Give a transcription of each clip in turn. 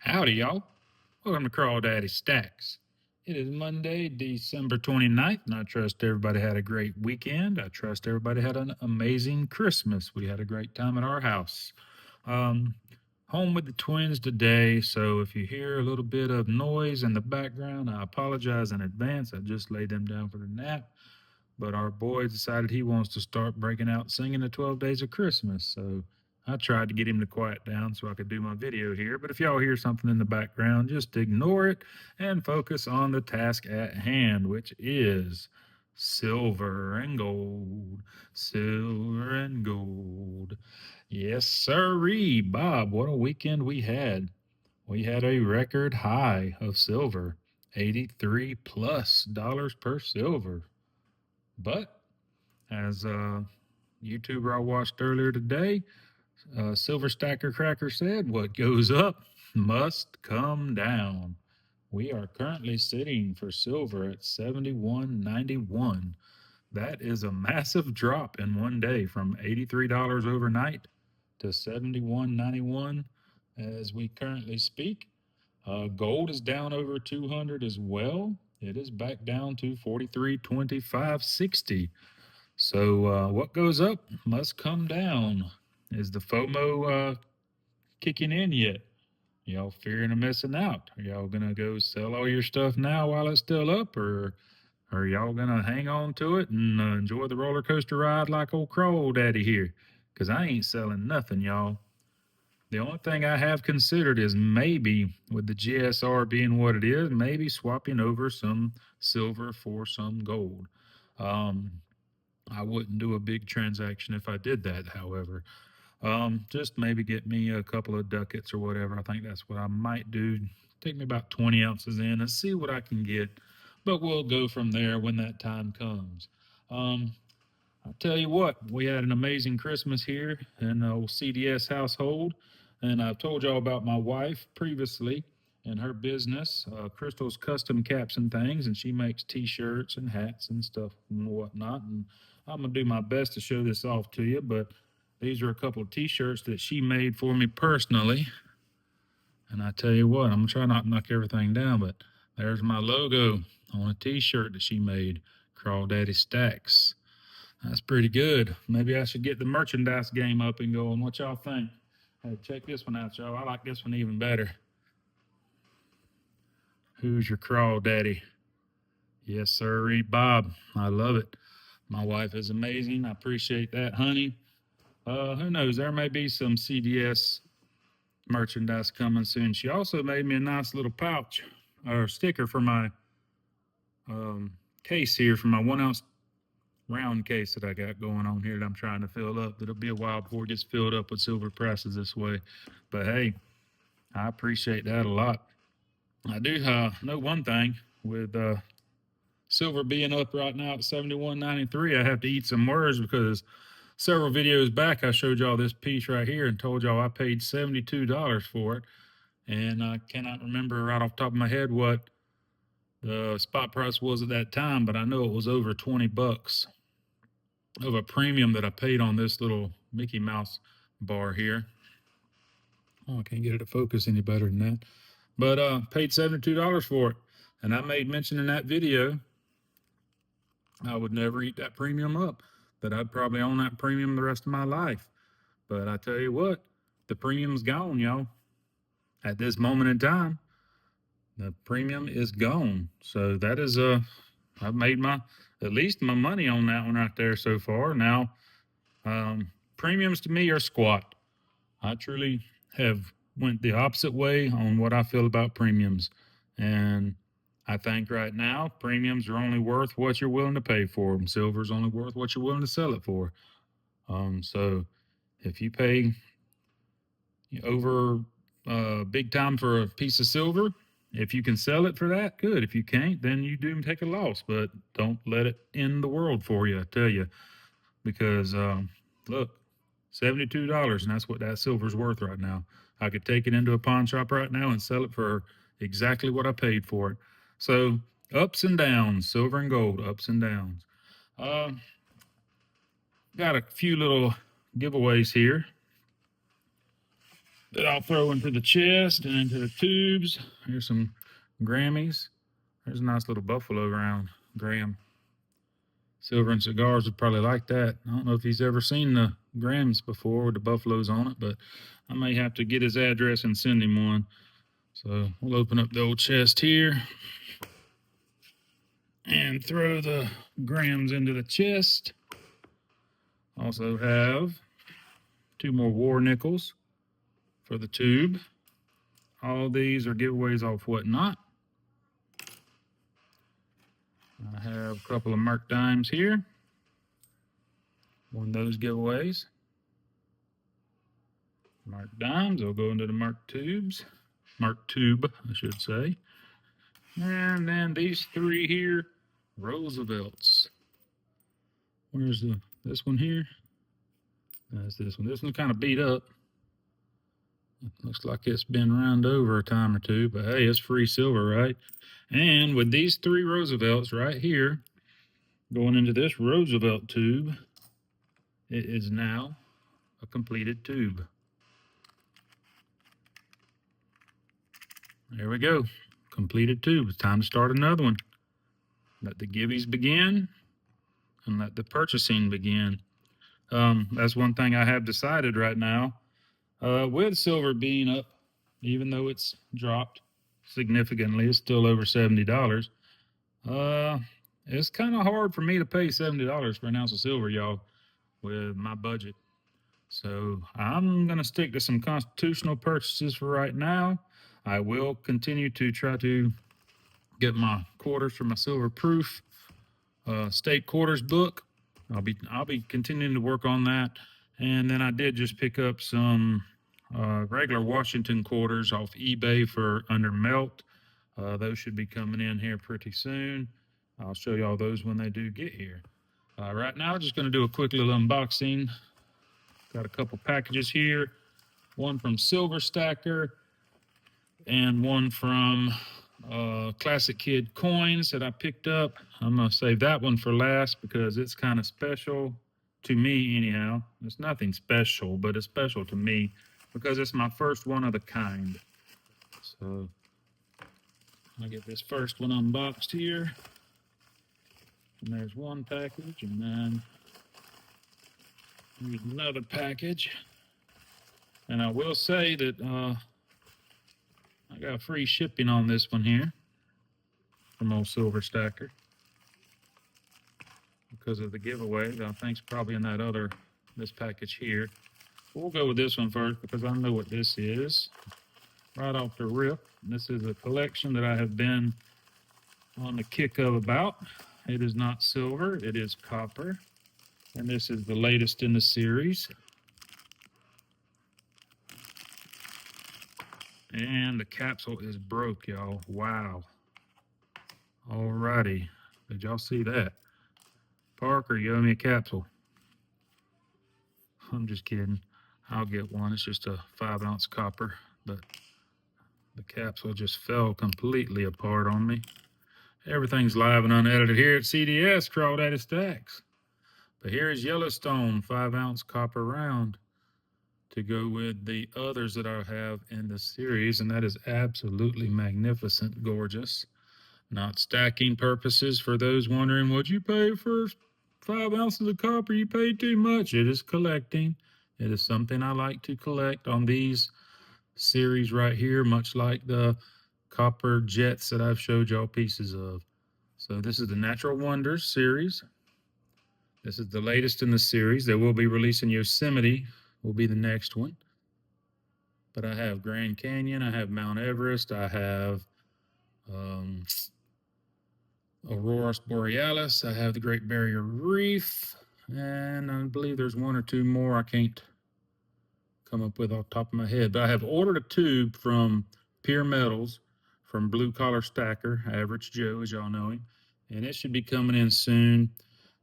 Howdy, y'all. Welcome to Crawdaddy Stacks. It is Monday, December 29th, and I trust everybody had a great weekend. I trust everybody had an amazing Christmas. We had a great time at our house. Um, Home with the twins today, so if you hear a little bit of noise in the background, I apologize in advance. I just laid them down for the nap. But our boy decided he wants to start breaking out singing the 12 Days of Christmas. So I tried to get him to quiet down so I could do my video here. But if y'all hear something in the background, just ignore it and focus on the task at hand, which is silver and gold. Silver and gold. Yes, sirree. Bob, what a weekend we had. We had a record high of silver, 83 plus dollars per silver. But as a YouTuber I watched earlier today, Silver Stacker Cracker said, "What goes up must come down." We are currently sitting for silver at 71.91. That is a massive drop in one day from $83 overnight to 71.91 as we currently speak. Gold is down over 200 as well. It is back down to 43.2560. So, what goes up must come down. Is the FOMO kicking in yet? Y'all fearing of missing out? Are y'all gonna go sell all your stuff now while it's still up, or are y'all gonna hang on to it and enjoy the roller coaster ride like old Crawl Daddy here? Because I ain't selling nothing, y'all. The only thing I have considered is maybe, with the GSR being what it is, maybe swapping over some silver for some gold. Um, I wouldn't do a big transaction if I did that, however. Just maybe get me a couple of ducats or whatever. I think that's what I might do. Take me about 20 ounces in and see what I can get. But we'll go from there when that time comes. Um, I'll tell you what, we had an amazing Christmas here in the old CDS household. And I've told y'all about my wife previously and her business, Crystal's Custom Caps and Things. And she makes t shirts and hats and stuff and whatnot. And I'm going to do my best to show this off to you. But these are a couple of t shirts that she made for me personally. And I tell you what, I'm going to try not to knock everything down, but there's my logo on a t shirt that she made, Crawdaddy Stacks. That's pretty good. Maybe I should get the merchandise game up and going. What y'all think? Hey, check this one out, y'all. I like this one even better. Who's your crawdaddy? Yes, sir, Bob. I love it. My wife is amazing. I appreciate that, honey. Who knows? There may be some CDS merchandise coming soon. She also made me a nice little pouch or sticker for my case here for my 1 ounce round case that I got going on here that I'm trying to fill up. It'll be a while before it gets filled up with silver prices this way. But hey, I appreciate that a lot. I do know one thing with silver being up right now at 71.93. I have to eat some words because several videos back I showed y'all this piece right here and told y'all I paid $72 for it. And I cannot remember right off the top of my head what the spot price was at that time, but I know it was over 20 bucks of a premium that I paid on this little Mickey Mouse bar here. Oh, I can't get it to focus any better than that. But paid $72 for it. And I made mention in that video I would never eat that premium up, that I'd probably own that premium the rest of my life. But I tell you what, the premium's gone, y'all. At this moment in time, the premium is gone. So that is I've made my at least my money on that one right there so far. Now, premiums to me are squat. I truly have went the opposite way on what I feel about premiums. And I think right now premiums are only worth what you're willing to pay for them. Silver's only worth what you're willing to sell it for. So if you pay over big time for a piece of silver, if you can sell it for that, good. If you can't, then you do take a loss, but don't let it end the world for you, I tell you. Because look, $72, and that's what that silver's worth right now. I could take it into a pawn shop right now and sell it for exactly what I paid for it. So ups and downs, silver and gold, ups and downs. Uh, got a few little giveaways here. that I'll throw into the chest and into the tubes. Here's some Grammys. There's a nice little buffalo around Graham. Silver and Cigars would probably like that. I don't know if he's ever seen the Grams before with the buffaloes on it, but I may have to get his address and send him one. So we'll open up the old chest here and throw the Grams into the chest. Also have 2 more war nickels for the tube. All these are giveaways off Whatnot. I have a couple of Mark dimes here. One of those giveaways. Mark dimes will go into the Mark tubes. Mark tube, I should say. And then these 3 here, Roosevelts. Where's this one here? That's this one. This one's kind of beat up. It looks like it's been round over a time or two, but hey, it's free silver, right? And with these 3 Roosevelts right here, going into this Roosevelt tube, it is now a completed tube. There we go. Completed tube. It's time to start another one. Let the giveies begin and let the purchasing begin. That's one thing I have decided right now. With silver being up, even though it's dropped significantly, it's still over $70. It's kind of hard for me to pay $70 for an ounce of silver, y'all, with my budget. So I'm going to stick to some constitutional purchases for right now. I will continue to try to get my quarters for my silver proof state quarters book. I'll be continuing to work on that. And then I did just pick up some regular Washington quarters off eBay for under melt. Those should be coming in here pretty soon. I'll show you all those when they do get here. Right now, I'm just going to do a quick little unboxing. Got a couple packages here. One from Silver Stacker and one from Classic Kid Coins that I picked up. I'm going to save that one for last because it's kind of special to me anyhow. It's nothing special, but it's special to me because it's my first one of the kind. So I'll get this first one unboxed here. And there's one package, and then here's another package. And I will say that I got free shipping on this one here from old Silver Stacker because of the giveaway that I think's probably in this package here. We'll go with this one first because I know what this is right off the rip. This is a collection that I have been on the kick of about. It is not silver, it is copper. And this is the latest in the series. And the capsule is broke, y'all. Wow. Alrighty. Did y'all see that? Parker, you owe me a capsule. I'm just kidding. I'll get one. It's just a 5-ounce copper, but the capsule just fell completely apart on me. Everything's live and unedited here at CDS, Crawdaddy Stacks. But here is Yellowstone 5-ounce copper round to go with the others that I have in the series, and that is absolutely magnificent, gorgeous. Not stacking purposes for those wondering, what'd you pay for 5 ounces of copper? You paid too much. It is collecting. It is something I like to collect on these series right here, much like the copper jets that I've showed y'all pieces of. So this is the Natural Wonders series. This is the latest in the series. They will be releasing Yosemite, will be the next one. But I have Grand Canyon, I have Mount Everest, I have Aurora Borealis, I have the Great Barrier Reef, and I believe there's 1 or 2 more I can't come up with off the top of my head. But I have ordered a tube from Pure Metals from Blue Collar Stacker, Average Joe, as y'all know him, and it should be coming in soon.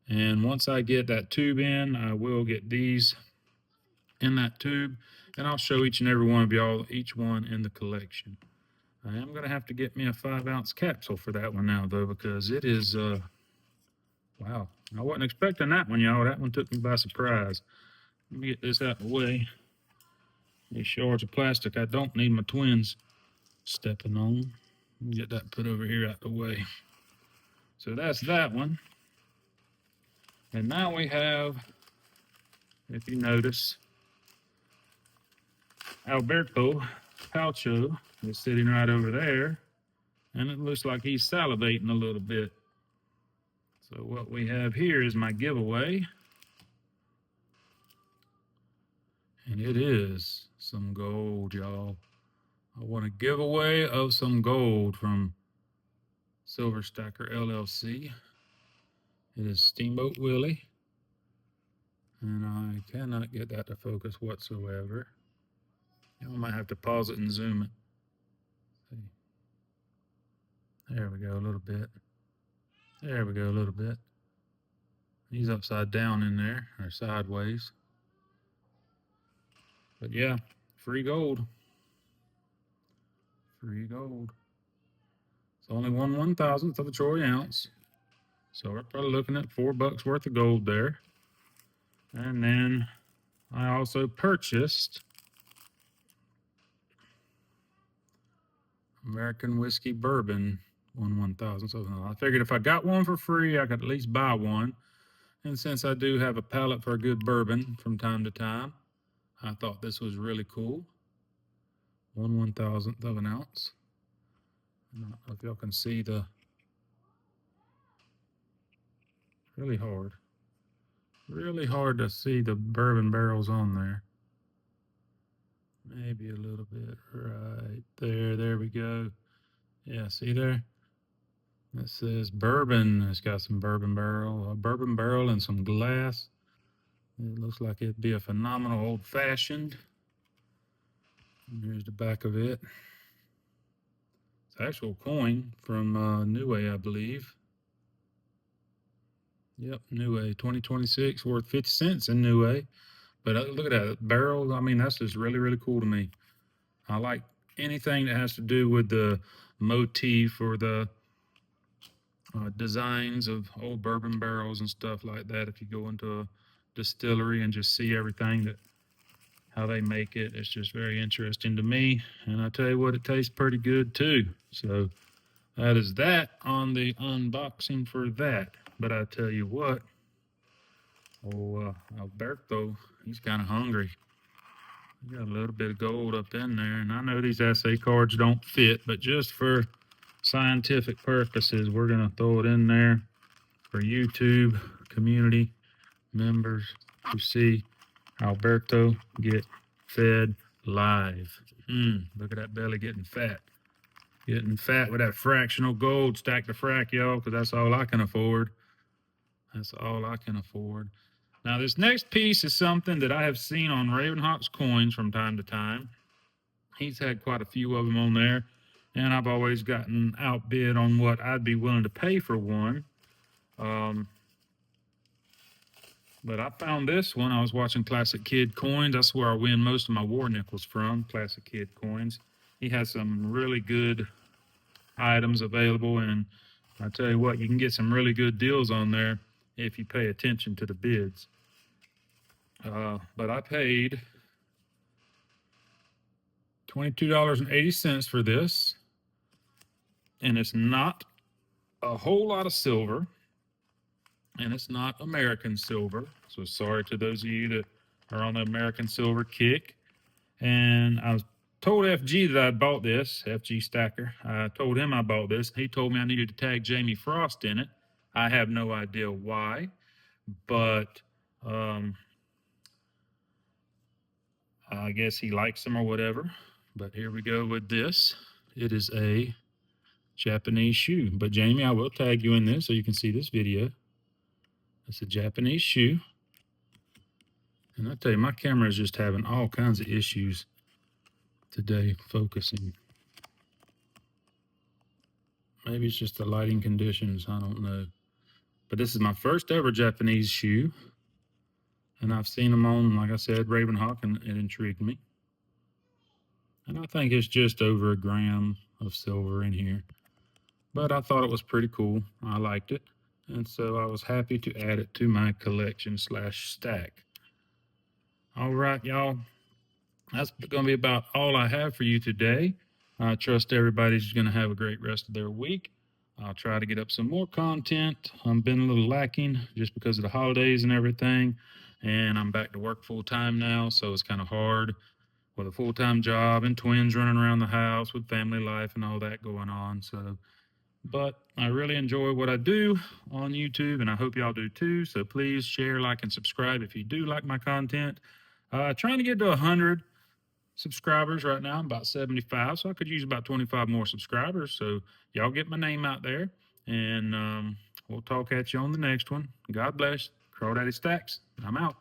And once I get that tube in, I will get these in that tube, and I'll show each and every one of y'all, each one in the collection. I am going to have to get me a 5-ounce capsule for that one now, though, because it is, wow. I wasn't expecting that one, y'all. That one took me by surprise. Let me get this out of the way. These shards of plastic I don't need my twins stepping on. Get that put over here out the way. So that's that one. And now we have, if you notice, Alberto Palcho is sitting right over there, and it looks like he's salivating a little bit. So what we have here is my giveaway, and it is some gold, y'all. I want a giveaway of some gold from Silver Stacker LLC. It is Steamboat Willie, and I cannot get that to focus whatsoever. I might have to pause it and zoom it. There we go, a little bit. There we go, a little bit. He's upside down in there, or sideways. But yeah, free gold. Free gold. It's only 1/1000th of a troy ounce. So we're probably looking at $4 worth of gold there. And then I also purchased American Whiskey Bourbon 1/1000th. So I figured if I got one for free, I could at least buy one. And since I do have a palate for a good bourbon from time to time, I thought this was really cool. 1/1000th of an ounce. I don't know if y'all can see the really hard to see the bourbon barrels on there. Maybe a little bit right there. There we go. Yeah, see there? It says bourbon. It's got some bourbon barrel and some glass. It looks like it'd be a phenomenal old fashioned. And here's the back of it. It's an actual coin from Niue, I believe. Yep, Niue 2026, worth 50 cents in Niue. But look at that barrel. I mean, that's just really, really cool to me. I like anything that has to do with the motif or the designs of old bourbon barrels and stuff like that. If you go into a distillery and just see everything that how they make it, it's just very interesting to me. And I tell you what, it tastes pretty good too. So that is that on the unboxing for that. But I tell you what, Alberto, he's kind of hungry. He got a little bit of gold up in there, and I know these assay cards don't fit, but just for scientific purposes, we're going to throw it in there for YouTube community members to see Alberto get fed live. Look at that belly getting fat. Getting fat with that fractional gold. Stack the frack, y'all, because that's all I can afford. That's all I can afford. Now, this next piece is something that I have seen on Ravenhawk's coins from time to time. He's had quite a few of them on there, and I've always gotten outbid on what I'd be willing to pay for one. But I found this one. I was watching Classic Kid Coins. That's where I win most of my war nickels from, Classic Kid Coins. He has some really good items available, and I tell you what, you can get some really good deals on there if you pay attention to the bids. But I paid $22.80 for this, and it's not a whole lot of silver, and it's not American silver. So sorry to those of you that are on the American silver kick. And I told FG that I bought this, FG Stacker. I told him I bought this. He told me I needed to tag Jamie Frost in it. I have no idea why, but I guess he likes them or whatever. But here we go with this. It is a Japanese Shu. But Jamie, I will tag you in this so you can see this video. It's a Japanese Shu. And I tell you, my camera is just having all kinds of issues today focusing. Maybe it's just the lighting conditions. I don't know. But this is my first ever Japanese Shu. And I've seen them on, like I said, Ravenhawk, and it intrigued me. And I think it's just over a gram of silver in here. But I thought it was pretty cool. I liked it. And so I was happy to add it to my collection / stack. All right, y'all. that's going to be about all I have for you today. I trust everybody's going to have a great rest of their week. I'll try to get up some more content. I've been a little lacking just because of the holidays and everything. And I'm back to work full time now, so it's kind of hard with a full time job and twins running around the house with family life and all that going on. So, but I really enjoy what I do on YouTube, and I hope y'all do too. So please share, like, and subscribe if you do like my content. Trying to get to 100 subscribers right now. I'm about 75, so I could use about 25 more subscribers. So y'all get my name out there, and we'll talk at you on the next one. God bless. Crawdaddy Stacks. I'm out.